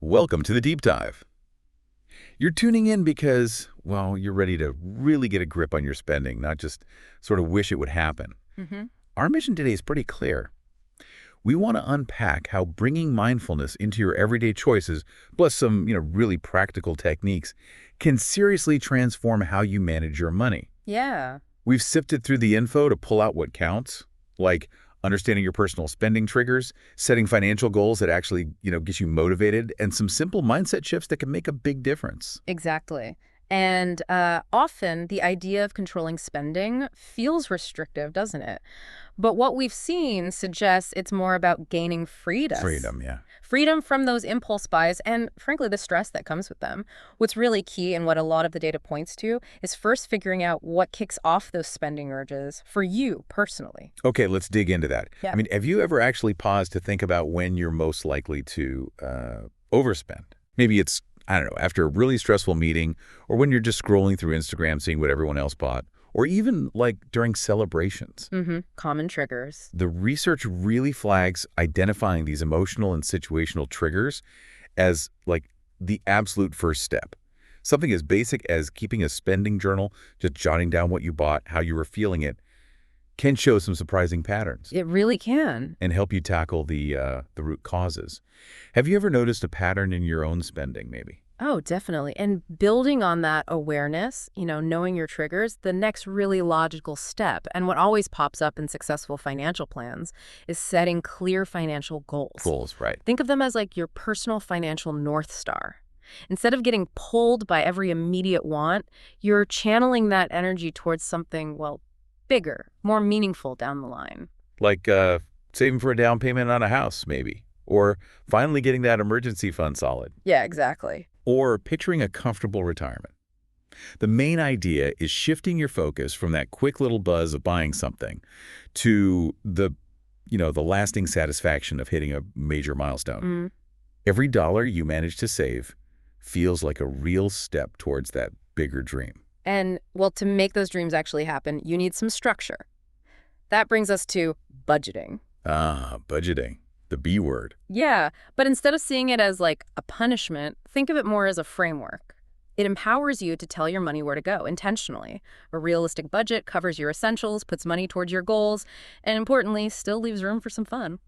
Welcome to the Deep Dive. You're tuning in because, well, you're ready to really get a grip on your spending, not just sort of wish it would happen. hmm Our mission today is pretty clear. We want to unpack how bringing mindfulness into your everyday choices, plus some, really practical techniques, can seriously transform how you manage your money. Yeah, We've sifted through the info to pull out what counts, like understanding your personal spending triggers, setting financial goals that actually, get you motivated, and some simple mindset shifts that can make a big difference. exactly. And often the idea of controlling spending feels restrictive, doesn't it? But what we've seen suggests it's more about gaining freedom. Freedom, yeah. Freedom from those impulse buys and, frankly, the stress that comes with them. What's really key and what a lot of the data points to is first figuring out what kicks off those spending urges for you personally. Okay, let's dig into that. Yeah. I mean, have you ever actually paused to think about when you're most likely to overspend? Maybe it's, I don't know, after a really stressful meeting, or when you're just scrolling through Instagram seeing what everyone else bought, or even like during celebrations. Common triggers. The research really flags identifying these emotional and situational triggers as like the absolute first step. Something as basic as keeping a spending journal, just jotting down what you bought, how you were feeling it, can show some surprising patterns It really can. and help you tackle the root causes. Have you ever noticed a pattern in your own spending, maybe? Oh, definitely. And building on that awareness, knowing your triggers, the next really logical step, and what always pops up in successful financial plans, is setting clear financial goals. Goals, right. Think of them as like your personal financial North Star. Instead of getting pulled by every immediate want, you're channeling that energy towards something, well, bigger, more meaningful down the line. Like saving for a down payment on a house, maybe. Or finally getting that emergency fund solid. Yeah, exactly. Or picturing a comfortable retirement. The main idea is shifting your focus from that quick little buzz of buying something to the lasting satisfaction of hitting a major milestone. Every dollar you manage to save feels like a real step towards that bigger dream. And, well, to make those dreams actually happen, you need some structure. That brings us to budgeting. Ah, budgeting. The B word. Yeah, but instead of seeing it as like a punishment, think of it more as a framework. It empowers you to tell your money where to go intentionally. A realistic budget covers your essentials, puts money towards your goals, and importantly, still leaves room for some fun.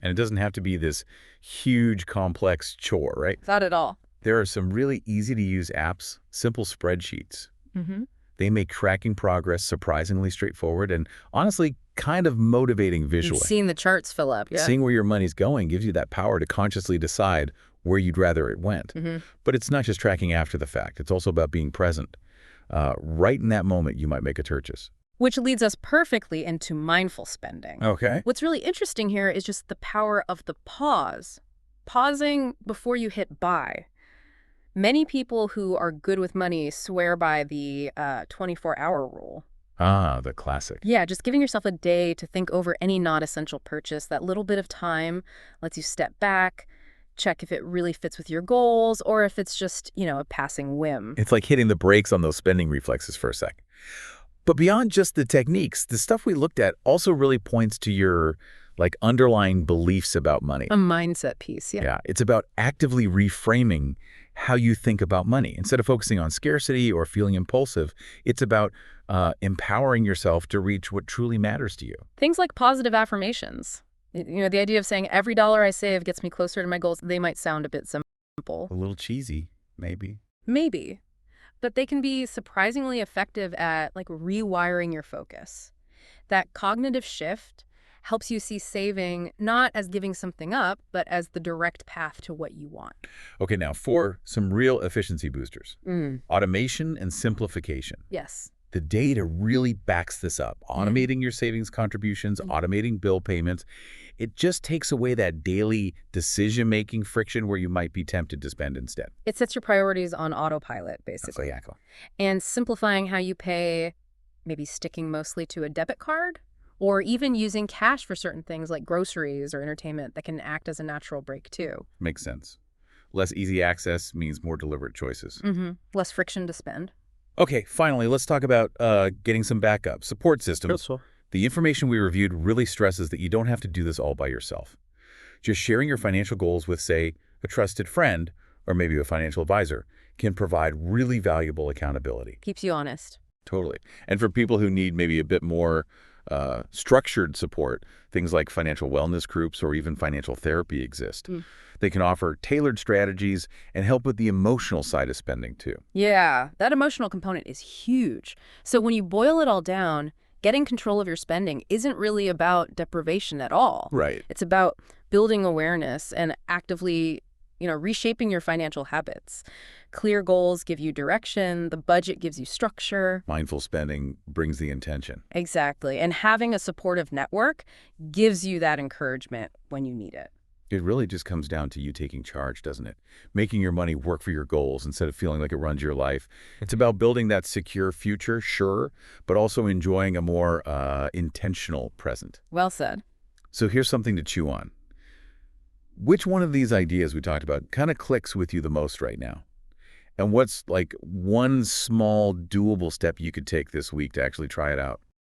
And it doesn't have to be this huge, complex chore, right? Not at all. There are some really easy-to-use apps, simple spreadsheets. They make tracking progress surprisingly straightforward and honestly kind of motivating visually. Seeing the charts fill up, yeah. Seeing where your money's going gives you that power to consciously decide where you'd rather it went. But it's not just tracking after the fact. It's also about being present. Right in that moment, you might make a purchase. Which leads us perfectly into mindful spending. Okay. What's really interesting here is just the power of the pause. Pausing before you hit buy. Many people who are good with money swear by the 24-hour rule. Ah, the classic. Yeah, just giving yourself a day to think over any not essential purchase. That little bit of time lets you step back, check if it really fits with your goals, or if it's just, a passing whim. It's like hitting the brakes on those spending reflexes for a sec. But beyond just the techniques, the stuff we looked at also really points to your underlying beliefs about money. A mindset piece, yeah. Yeah, it's about actively reframing how you think about money. Instead of focusing on scarcity or feeling impulsive, it's about empowering yourself to reach what truly matters to you. Things like positive affirmations. The idea of saying every dollar I save gets me closer to my goals, they might sound a bit simple. A little cheesy, maybe. Maybe. But they can be surprisingly effective at rewiring your focus. That cognitive shift helps you see saving not as giving something up, but as the direct path to what you want. Okay, now for some real efficiency boosters. Automation and simplification. Yes. The data really backs this up. Automating your savings contributions, automating bill payments, it just takes away that daily decision-making friction where you might be tempted to spend instead. It sets your priorities on autopilot, basically. Exactly. And simplifying how you pay, maybe sticking mostly to a debit card, or even using cash for certain things like groceries or entertainment that can act as a natural break too. Makes sense. Less easy access means more deliberate choices. Less friction to spend. Okay, finally, let's talk about getting some backup. Support systems. The information we reviewed really stresses that you don't have to do this all by yourself. Just sharing your financial goals with, say, A trusted friend, or maybe a financial advisor, can provide really valuable accountability. Keeps you honest. Totally. And for people who need maybe a bit more structured support, things like financial wellness groups or even financial therapy exist. Mm. They can offer tailored strategies and help with the emotional side of spending, too. Yeah, that emotional component is huge. So when you boil it all down, getting control of your spending isn't really about deprivation at all. Right. It's about building awareness and actively, reshaping your financial habits. Clear goals give you direction, the budget gives you structure. Mindful spending brings the intention. Exactly. And having a supportive network gives you that encouragement when you need it. It really just comes down to you taking charge, doesn't it? Making your money work for your goals instead of feeling like it runs your life. It's about building that secure future, sure, but also enjoying a more intentional present. Well said. So here's something to chew on. Which one of these ideas we talked about kind of clicks with you the most right now? And what's like one small doable step you could take this week to actually try it out?